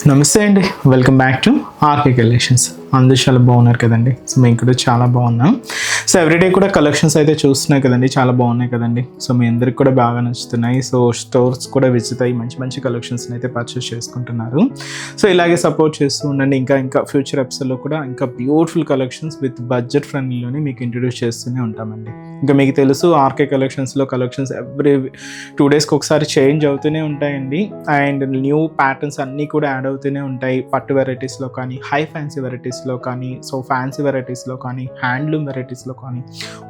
నమస్తే అండి, welcome back to RK collections. అందరూ చాలా బాగున్నారు కదండి. సో మేము కూడా చాలా బాగున్నాం. సో ఎవ్రీడే కూడా కలెక్షన్స్ అయితే చూస్తున్నాయి కదండి, చాలా బాగున్నాయి కదండి. సో మీ అందరికి కూడా బాగా నచ్చుతున్నాయి. సో స్టోర్స్ కూడా విజిట్ అయ్యి మంచి మంచి కలెక్షన్స్ని అయితే పర్చేస్ చేసుకుంటున్నారు. సో ఇలాగే సపోర్ట్ చేస్తూ ఉండండి. ఇంకా ఫ్యూచర్ ఎపిసోడ్లో కూడా ఇంకా బ్యూటిఫుల్ కలెక్షన్స్ విత్ బడ్జెట్ ఫ్రెండ్లీలోనే మీకు ఇంట్రడ్యూస్ చేస్తూనే ఉంటామండి. ఇంకా మీకు తెలుసు ఆర్కే కలెక్షన్స్లో కలెక్షన్స్ ఎవ్రీ 2 daysకి ఒకసారి చేంజ్ అవుతూనే ఉంటాయండి. అండ్ న్యూ ప్యాటర్న్స్ అన్నీ కూడా యాడ్ అవుతూనే ఉంటాయి. పట్టు వెరైటీస్లో కానీ, హై ఫ్యాన్సీ వెరైటీస్లో కానీ, సో ఫ్యాన్సీ వెరైటీస్లో కానీ, హ్యాండ్లూమ్ వెరైటీస్లో కానీ,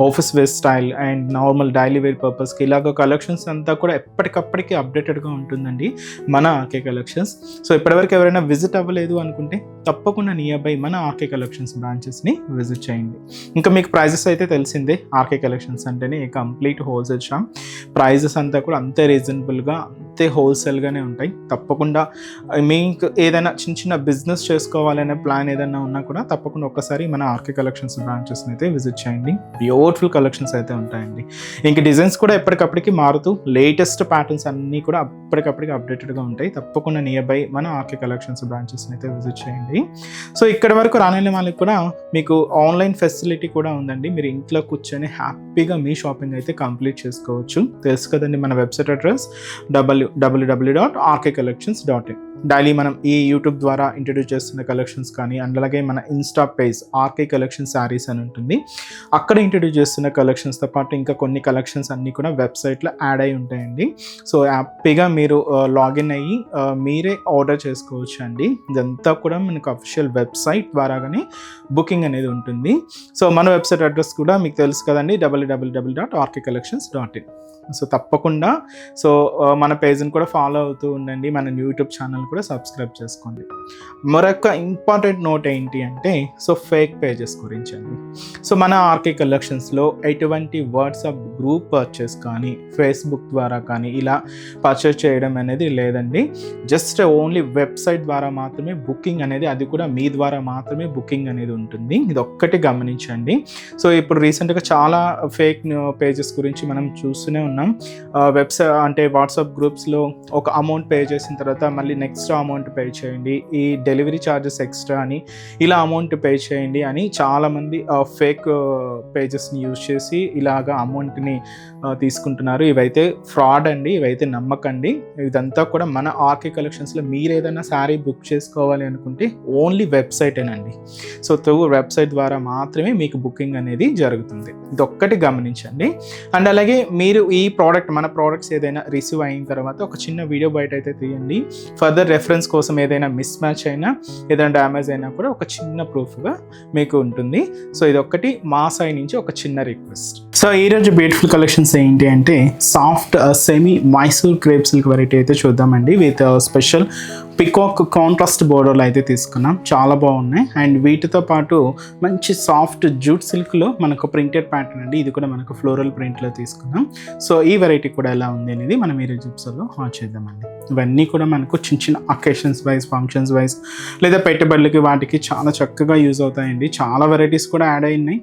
office wear style and normal daily wear పర్పస్కి ఇలాగ కలెక్షన్స్ అంతా కూడా ఎప్పటికప్పటికి అప్డేటెడ్గా ఉంటుందండి మన ఆర్కే కలెక్షన్స్. సో ఇప్పటివరకు ఎవరైనా విజిట్ అవ్వలేదు అనుకుంటే తప్పకుండా నియర్ బై మన ఆర్కే కలెక్షన్స్ బ్రాంచెస్ని విజిట్ చేయండి. ఇంకా మీకు ప్రైజెస్ అయితే తెలిసిందే. ఆర్కే కలెక్షన్స్ అంటేనే కంప్లీట్ హోల్సేల్ షాప్. ప్రైజెస్ అంతా కూడా అంతే రీజనబుల్గా, అంతే హోల్సేల్గానే ఉంటాయి. తప్పకుండా మీకు ఏదైనా చిన్న బిజినెస్ చేసుకోవాలనే ప్లాన్ ఏదైనా ఉన్నా కూడా తప్పకుండా ఒక్కసారి మన ఆర్కే కలెక్షన్స్ బ్రాంచెస్ని అయితే విజిట్ చేయండి. బ్యూటిఫుల్ కలెక్షన్స్ అయితే ఉంటాయండి. ఇంక డిజైన్స్ కూడా ఎప్పటికప్పటికి మారుతూ లేటెస్ట్ ప్యాటర్న్స్ అన్నీ కూడా ఎప్పటికప్పటికి అప్డేటెడ్గా ఉంటాయి. తప్పకుండా నియర్ బై మన ఆర్కే కలెక్షన్స్ బ్రాంచెస్ని అయితే విజిట్ చేయండి. సో ఇక్కడ వరకు రాని వాళ్ళకి కూడా మీకు ఆన్లైన్ ఫెసిలిటీ కూడా ఉందండి. మీరు ఇంట్లో కూర్చొని హ్యాపీగా మీ షాపింగ్ అయితే కంప్లీట్ చేసుకోవచ్చు. తెలుసు కదండి మన వెబ్సైట్ అడ్రస్ www.rkcollections.in. డైలీ మనం ఈ యూట్యూబ్ ద్వారా ఇంట్రడ్యూస్ చేస్తున్న కలెక్షన్స్ కానీ, అండ్ అలాగే మన insta page RK collection saris అని ఉంటుంది, అక్కడ ఇంట్రడ్యూస్ చేస్తున్న కలెక్షన్స్తో పాటు ఇంకా కొన్ని కలెక్షన్స్ అన్నీ కూడా వెబ్సైట్లో యాడ్ అయి ఉంటాయండి. సో హ్యాపీగా మీరు లాగిన్ అయ్యి మీరే ఆర్డర్ చేసుకోవచ్చు అండి. ఇదంతా కూడా మనకు అఫీషియల్ వెబ్సైట్ ద్వారాగానే బుకింగ్ అనేది ఉంటుంది. సో మన వెబ్సైట్ అడ్రస్ కూడా మీకు తెలుసు కదండి, www.rkcollections.in. సో తప్పకుండా మన పేజ్ని కూడా ఫాలో అవుతూ ఉండండి. మన యూట్యూబ్ ఛానల్ కూడా సబ్స్క్రైబ్ చేసుకోండి. మరొక ఇంపార్టెంట్ నోట్ ఏంటి అంటే ఫేక్ పేజెస్ గురించి అండి. సో మన ఆర్కే కలెక్షన్స్లో ఎటువంటి వాట్సాప్ గ్రూప్ పర్చేస్ కానీ, ఫేస్బుక్ ద్వారా కానీ ఇలా పర్చేస్ చేయడం అనేది లేదండి. జస్ట్ ఓన్లీ వెబ్సైట్ ద్వారా మాత్రమే బుకింగ్ అనేది, అది కూడా మీ ద్వారా మాత్రమే బుకింగ్ అనేది ఉంటుంది. ఇది ఒక్కటి గమనించండి. సో ఇప్పుడు రీసెంట్గా చాలా ఫేక్ పేజెస్ గురించి మనం చూస్తూనే ఉన్నాం. వెబ్సైట్ అంటే వాట్సాప్ గ్రూప్స్లో ఒక అమౌంట్ పే చేసిన తర్వాత మళ్ళీ నెక్స్ట్ అమౌంట్ పే చేయండి, ఈ డెలివరీ ఛార్జెస్ ఎక్స్ట్రా అని, ఇలా అమౌంట్ పే చేయండి అని చాలామంది ఫేక్ పేజెస్ని యూజ్ చేసి ఇలాగా అమౌంట్ని తీసుకుంటున్నారు. ఇవైతే ఫ్రాడ్ అండి, ఇవైతే నమ్మకండి. ఇదంతా కూడా మన ఆర్కే కలెక్షన్స్లో మీరు ఏదైనా శారీ బుక్ చేసుకోవాలి అనుకుంటే ఓన్లీ వెబ్సైటేనండి. సో త్రూ వెబ్సైట్ ద్వారా మాత్రమే మీకు బుకింగ్ అనేది జరుగుతుంది. ఇది ఒక్కటి గమనించండి. అండ్ అలాగే మీరు ఈ మన ప్రోడక్ట్స్ ఏదైనా రిసీవ్ అయిన తర్వాత ఒక చిన్న వీడియో బయట అయితే తీయండి. ఫర్దర్ రెఫరెన్స్ కోసం ఏదైనా మిస్ మ్యాచ్ అయినా, ఏదైనా డ్యామేజ్ అయినా కూడా ఒక చిన్న ప్రూఫ్గా మీకు ఉంటుంది. సో ఇది ఒక్కటి మా సైడ్ నుంచి ఒక చిన్న రిక్వెస్ట్. సో ఈరోజు బ్యూటిఫుల్ కలెక్షన్స్ ఏంటి అంటే soft semi Mysore crepe silk variety అయితే చూద్దామండి. విత్ స్పెషల్ పికాక్ కాంట్రాస్ట్ బోర్డర్లు అయితే తీసుకున్నాం, చాలా బాగున్నాయి. అండ్ వీటితో పాటు మంచి సాఫ్ట్ జూట్ సిల్క్లో మనకు ప్రింటెడ్ ప్యాటర్న్ అండి. ఇది కూడా మనకు ఫ్లోరల్ ప్రింట్లో తీసుకున్నాం. సో ఈ వెరైటీ కూడా ఎలా ఉంది అనేది మనం ఈ ఎపిసోడ్లో చేద్దామండి. ఇవన్నీ కూడా మనకు చిన్న అకేషన్స్ వైజ్, ఫంక్షన్స్ వైజ్ లేదా పెట్టుబడులకి వాటికి చాలా చక్కగా యూజ్ అవుతాయండి. చాలా వెరైటీస్ కూడా యాడ్ అయినాయి.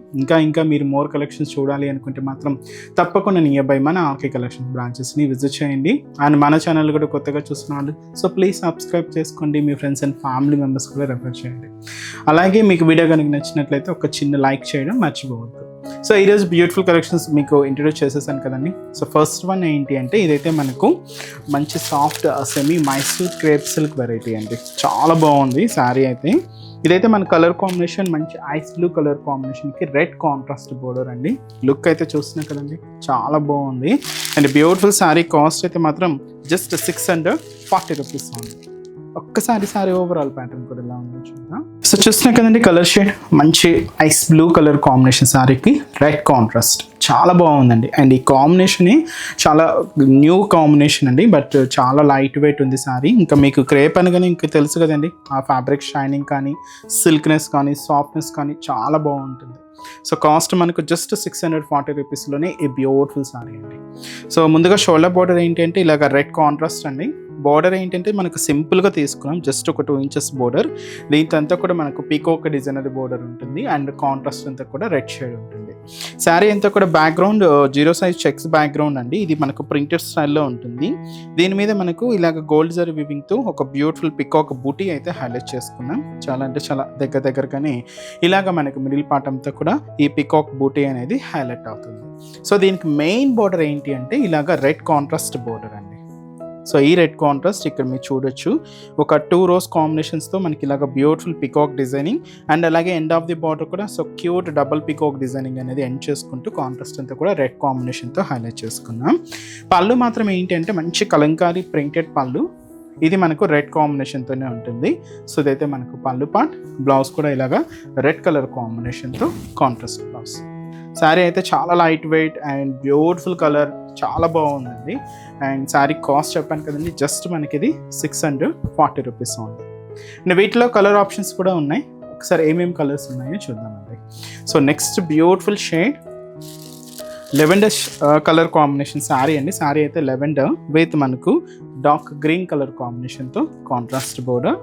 ఇంకా మీరు మోర్ కలెక్షన్స్ చూడాలి అనుకుంటే మాత్రం తప్పకుండా నియర్ బై మన ఆర్కే కలెక్షన్ బ్రాంచెస్ని విజిట్ చేయండి. అండ్ మన ఛానల్ కూడా కొత్తగా చూస్తున్నారు, సో ప్లీజ్ సబ్స్క్రైబ్ చేసుకోండి. మీ ఫ్రెండ్స్ అండ్ ఫ్యామిలీ మెంబర్స్ కూడా రెఫర్ చేయండి. అలాగే మీకు వీడియో కనుక నచ్చినట్లయితే ఒక చిన్న లైక్ చేయడం మర్చిపోవద్దు. సో ఈరోజు బ్యూటిఫుల్ కలెక్షన్స్ మీకు ఇంట్రడ్యూస్ చేసేసాను కదండి. సో ఫస్ట్ వన్ ఏంటి అంటే ఇదైతే మనకు మంచి soft semi Mysore crepe silk variety అండి. చాలా బాగుంది శారీ అయితే. ఇదైతే మన కలర్ కాంబినేషన్ మంచి ఐస్ బ్లూ కలర్ కాంబినేషన్కి రెడ్ కాంట్రాస్ట్ బోర్డర్ అండి. లుక్ అయితే చూస్తున్నా కదండి, చాలా బాగుంది. అండ్ బ్యూటిఫుల్ శారీ కాస్ట్ అయితే మాత్రం జస్ట్ 640 రూపీస్ ఉంది. ఒక్కసారి సారీ ఓవరాల్ ప్యాటర్న్ కూడా ఎలా ఉందో చూద్దాం. సో చూస్తున్నా కదండి, కలర్ షేడ్ మంచి ఐస్ బ్లూ కలర్ కాంబినేషన్ శారీకి రెడ్ కాంట్రాస్ట్, చాలా బాగుందండి. అండ్ ఈ కాంబినేషన్ చాలా న్యూ కాంబినేషన్ అండి, బట్ చాలా లైట్ వెయిట్ ఉంది శారీ. ఇంకా మీకు క్రేప్ అనగానే ఇంకా తెలుసు కదండి, ఆ ఫ్యాబ్రిక్ షైనింగ్ కానీ, సిల్క్నెస్ కానీ, సాఫ్ట్నెస్ కానీ చాలా బాగుంటుంది. సో కాస్ట్ మనకు జస్ట్ 640 రూపీస్లోనే ఈ బ్యూటిఫుల్ శారీ అండి. సో ముందుగా షోల్డర్ బార్డర్ ఏంటంటే ఇలాగ రెడ్ కాంట్రాస్ట్ అండి. బార్డర్ ఏంటంటే మనకు సింపుల్గా తీసుకున్నాం, జస్ట్ ఒక 2 inches బార్డర్. దీంతో అంతా కూడా మనకు పీకాక్ డిజైనర్ బార్డర్ ఉంటుంది. అండ్ కాంట్రాస్ట్ అంతా కూడా రెడ్ షేడ్ ఉంటుంది. శారీ అంతా కూడా బ్యాక్గ్రౌండ్ 0 సైజ్ చెక్స్ బ్యాక్గ్రౌండ్ అండి. ఇది మనకు ప్రింటెడ్ స్టైల్లో ఉంటుంది. దీని మీద మనకు ఇలాగ గోల్డ్ జరీ వీవింగ్తో ఒక బ్యూటిఫుల్ పికాక్ బూటీ అయితే హైలైట్ చేసుకున్నాం. చాలా అంటే చాలా దగ్గరగానే ఇలాగ మనకు మిడిల్ పార్ట్ అంతా కూడా ఈ పికాక్ బూటీ అనేది హైలైట్ అవుతుంది. సో దీనికి మెయిన్ బోర్డర్ ఏంటి అంటే ఇలాగ రెడ్ కాంట్రాస్ట్ బోర్డర్ అండి. సో ఈ రెడ్ కాంట్రాస్ట్ ఇక్కడ మీరు చూడొచ్చు, ఒక 2 rows కాంబినేషన్స్తో మనకి ఇలాగ బ్యూటిఫుల్ పికాక్ డిజైనింగ్ అండ్ అలాగే ఎండ్ ఆఫ్ ది బార్డర్ కూడా so cute double peacock designing అనేది ఎండ్ చేసుకుంటూ కాంట్రాస్ట్ అంతా కూడా రెడ్ కాంబినేషన్తో హైలైట్ చేసుకున్నాం. పళ్ళు మాత్రం ఏంటి అంటే మంచి కలంకారీ ప్రింటెడ్ పళ్ళు. ఇది మనకు రెడ్ కాంబినేషన్తోనే ఉంటుంది. సో ఇదైతే మనకు పళ్ళు పార్ట్. బ్లౌజ్ కూడా ఇలాగా రెడ్ కలర్ కాంబినేషన్తో కాంట్రాస్ట్ బ్లౌజ్. శారీ అయితే చాలా light weight and beautiful colour, చాలా బాగుందండి. అండ్ శారీ కాస్ట్ చెప్పాను కదండి, జస్ట్ మనకి ఇది 640 రూపీస్ ఉంది. అండ్ వీటిలో కలర్ ఆప్షన్స్ కూడా ఉన్నాయి. ఒకసారి ఏమేమి కలర్స్ ఉన్నాయో చూద్దామండి. So next beautiful shade lavender colour combination sari అండి. శారీ అయితే లెవెండర్ విత్ మనకు డార్క్ గ్రీన్ కలర్ కాంబినేషన్తో contrast border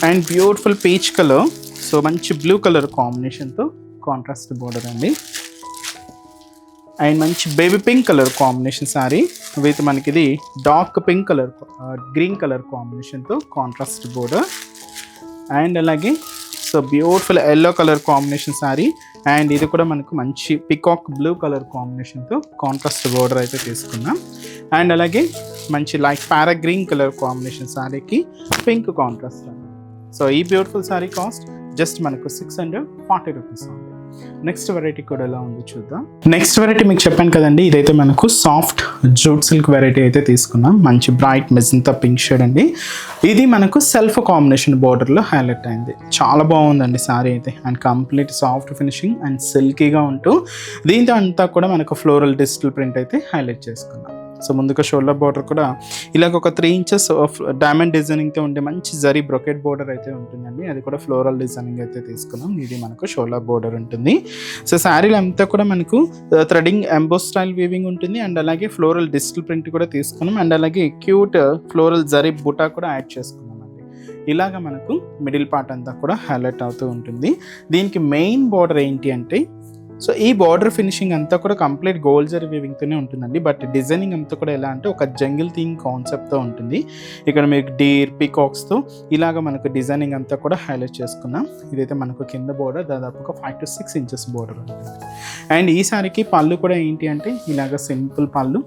and beautiful peach colour, so మంచి బ్లూ కలర్ కాంబినేషన్తో కాంట్రాస్ట్ బోర్డర్ అండి. అండ్ మంచి baby pink colour combination sari with మనకి ఇది dark pink colour green colour కాంబినేషన్తో కాంట్రాస్ట్ బోర్డర్ అండ్ అలాగే so beautiful yellow colour combination sari and ఇది కూడా మనకు మంచి పికాక్ బ్లూ కలర్ కాంబినేషన్తో కాంట్రాస్ట్ బోర్డర్ అయితే తీసుకున్నాం. అండ్ అలాగే మంచి light para green colour combination శారీకి పింక్ కాంట్రాస్ట్ అండి. సో ఈ బ్యూటిఫుల్ శారీ కాస్ట్ జస్ట్ మనకు 640 రూపీస్ ఉంది. నెక్స్ట్ వెరైటీ కూడా ఎలా ఉందో చూద్దాం. నెక్స్ట్ వెరైటీ మీకు చెప్పాను కదండి, ఇదైతే మనకు సాఫ్ట్ జూట్ సిల్క్ వెరైటీ అయితే తీసుకున్నాం. మంచి బ్రైట్ మెజంతా పింక్ షేడ్ అండి. ఇది మనకు సెల్ఫ్ కాంబినేషన్ బోర్డర్లో హైలైట్ అయింది. చాలా బాగుందండి శారీ అయితే. And complete soft finishing and సిల్కీగా ఉంటూ దీంతో అంతా కూడా మనకు ఫ్లోరల్ డిజిటల్ ప్రింట్ అయితే హైలైట్ చేసుకున్నాం. సో ముందుగా షోల్డర్ బార్డర్ కూడా ఇలాగ ఒక 3 inches డైమండ్ డిజైనింగ్తో ఉండే మంచి జరీ బ్రొకెట్ బార్డర్ అయితే ఉంటుందండి. అది కూడా ఫ్లోరల్ డిజైనింగ్ అయితే తీసుకున్నాం. ఇది మనకు షోల్డర్ బార్డర్ ఉంటుంది. సో శారీలో అంతా కూడా మనకు థ్రెడింగ్ ఎంబోస్ స్టైల్ వీవింగ్ ఉంటుంది అండ్ అలాగే ఫ్లోరల్ డిజిటల్ ప్రింట్ కూడా తీసుకున్నాం అండ్ అలాగే క్యూట్ ఫ్లోరల్ జరీ బుటా కూడా యాడ్ చేసుకున్నాం అండి. ఇలాగ మనకు మిడిల్ పార్ట్ అంతా కూడా హైలైట్ అవుతూ ఉంటుంది. దీనికి మెయిన్ బార్డర్ ఏంటి అంటే సో ఈ బార్డర్ ఫినిషింగ్ అంతా కూడా కంప్లీట్ గోల్డ్ జరీ వీవింగ్తోనే ఉంటుందండి. బట్ డిజైనింగ్ అంతా కూడా ఎలా అంటే ఒక జంగిల్ థీమ్ కాన్సెప్ట్తో ఉంటుంది. ఇక్కడ మీకు డీర్ పీకాక్స్తో ఇలాగ మనకు డిజైనింగ్ అంతా కూడా హైలైట్ చేసుకున్నాం. ఇదైతే మనకు కింద బార్డర్ దాదాపుగా 5 to 6 inches బార్డర్ ఉంటుంది. అండ్ ఈ సారికి పళ్ళు కూడా ఏంటి అంటే ఇలాగ సింపుల్ పళ్ళు.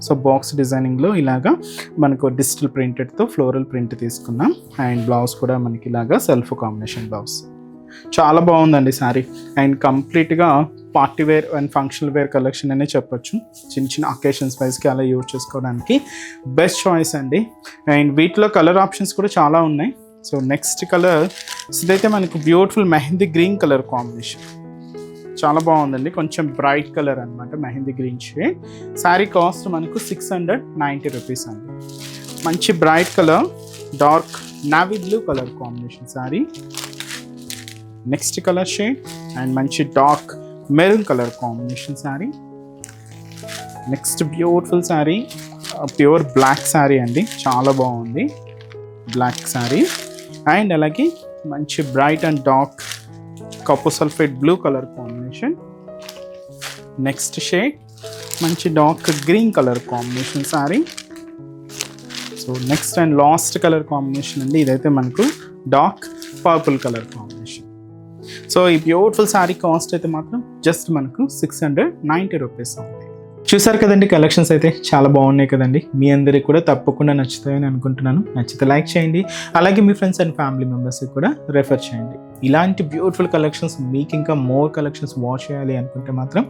సో బాక్స్ డిజైనింగ్లో ఇలాగా మనకు డిజిటల్ ప్రింటెడ్తో ఫ్లోరల్ ప్రింట్ తీసుకున్నాం. అండ్ బ్లౌజ్ కూడా మనకి ఇలాగా సెల్ఫ్ కాంబినేషన్ బ్లౌజ్. చాలా బాగుందండి శారీ. అండ్ కంప్లీట్గా party wear and functional wear collection అనే చెప్పొచ్చు. చిన్న అకేషన్స్ వైజ్కి అలా యూజ్ చేసుకోవడానికి బెస్ట్ చాయిస్ అండి. అండ్ వీటిలో కలర్ ఆప్షన్స్ కూడా చాలా ఉన్నాయి. సో నెక్స్ట్ కలర్ ఇదైతే మనకు beautiful mehndi green colour combination. చాలా బాగుందండి. కొంచెం బ్రైట్ కలర్ అనమాట, mehndi green shade. Sari cost మనకు 690 రూపీస్ అండి. మంచి bright colour dark navy blue colour combination sari. Next colour shade and మంచి dark maroon colour combination sari. Next beautiful sari pure black sari అండి. చాలా బాగుంది బ్లాక్ శారీ. అండ్ అలాగే మంచి bright and dark copper sulphate blue colour combination. Next shade మంచి dark green colour combination sari. So next and last colour combination అండి. ఇదైతే మనకు dark purple colour combination. So ఈ బ్యూటిఫుల్ శారీ కాస్ట్ అయితే మాత్రం జస్ట్ మనకు 690 రూపీస్ ఉంది. చూసారు కదండి, కలెక్షన్స్ అయితే చాలా బాగున్నాయి కదండి. మీ అందరికి కూడా తప్పకుండా నచ్చుతాయని అనుకుంటున్నాను. నచ్చితే లైక్ చేయండి, అలాగే మీ ఫ్రెండ్స్ అండ్ ఫ్యామిలీ మెంబర్స్కి కూడా రెఫర్ చేయండి. ఇలాంటి బ్యూటిఫుల్ కలెక్షన్స్ మీకు ఇంకా మోర్ కలెక్షన్స్ వాచ్ చేయాలి అనుకుంటే మాత్రం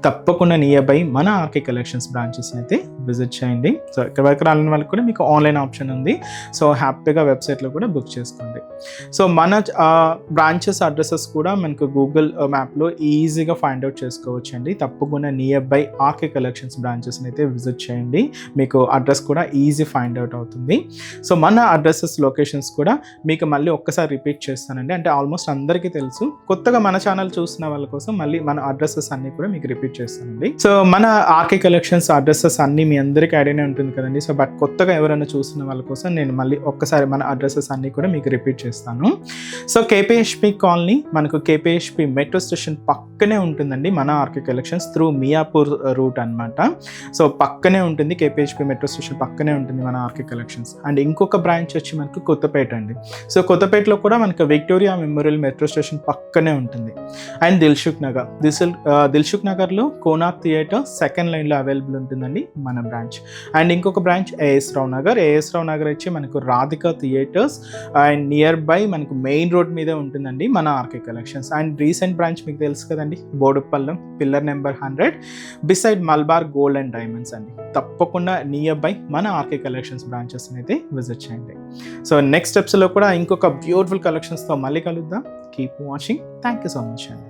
తప్పకుండా నియర్ బై మన ఆర్కే కలెక్షన్స్ బ్రాంచెస్ని అయితే విజిట్ చేయండి. సో ఇక్కడ వరకు రాలని వాళ్ళకి కూడా మీకు ఆన్లైన్ ఆప్షన్ ఉంది. సో హ్యాపీగా వెబ్సైట్లో కూడా బుక్ చేసుకోండి. సో మన బ్రాంచెస్ అడ్రసెస్ కూడా మనకు గూగుల్ మ్యాప్లో ఈజీగా ఫైండ్ అవుట్ చేసుకోవచ్చు అండి. తప్పకుండా నియర్ బై ఆర్కే కలెక్షన్స్ బ్రాంచెస్ని అయితే విజిట్ చేయండి. మీకు అడ్రస్ కూడా ఈజీ ఫైండ్ అవుట్ అవుతుంది. సో మన అడ్రసెస్ లొకేషన్స్ కూడా మీకు మళ్ళీ ఒక్కసారి రిపీట్ చేస్తానండి. అంటే ఆల్మోస్ట్ ఆల్మోస్ట్ అందరికీ తెలుసు. కొత్తగా మన ఛానల్ చూస్తున్న వాళ్ళ కోసం మళ్ళీ మన అడ్రసెస్ అన్నీ కూడా మీకు రిపీట్ చేస్తానండి. సో మన ఆర్కే కలెక్షన్స్ అడ్రసెస్ అన్నీ మీ అందరికీ ఐడియానే ఉంటుంది కదండి. సో బట్ కొత్తగా ఎవరైనా చూస్తున్న వాళ్ళ కోసం నేను మళ్ళీ ఒక్కసారి మన అడ్రసెస్ అన్నీ కూడా మీకు రిపీట్ చేస్తాను. సో కేపీహెచ్పి కాలనీ మనకు కేపీహెచ్పి మెట్రో స్టేషన్ పక్కనే ఉంటుందండి మన RK collections through Miyapur route అనమాట. సో పక్కనే ఉంటుంది, కేపీహెచ్పి మెట్రో స్టేషన్ పక్కనే ఉంటుంది మన ఆర్కే కలెక్షన్స్. అండ్ ఇంకొక బ్రాంచ్ వచ్చి మనకు కొత్తపేట అండి. సో కొత్తపేటలో కూడా మనకు విక్టోరియా మెమోరియల్ మెట్రో స్టేషన్ పక్కనే ఉంటుంది. అండ్ దిల్సుఖ్ నగర్లో కోనాక్ థియేటర్ సెకండ్ లైన్లో అవైలబుల్ ఉంటుందండి మన బ్రాంచ్. అండ్ ఇంకొక బ్రాంచ్ ఏఎస్ రావు నగర్ వచ్చి మనకు Radhika theatres and near by మనకు మెయిన్ రోడ్ మీదే ఉంటుందండి మన RK collections. And recent branch మీకు తెలుసు కదండి, బోడుపల్లం pillar number 100 beside Malabar gold and diamonds అండి. తప్పకుండా నియర్ బై మన ఆర్కే కలెక్షన్స్ బ్రాంచెస్ అయితే విజిట్ చేయండి. సో నెక్స్ట్ స్టెప్స్లో కూడా ఇంకొక బ్యూటిఫుల్ కలెక్షన్స్తో మళ్ళీ కలుద్దాం. Keep watching. Thank you so much అండి.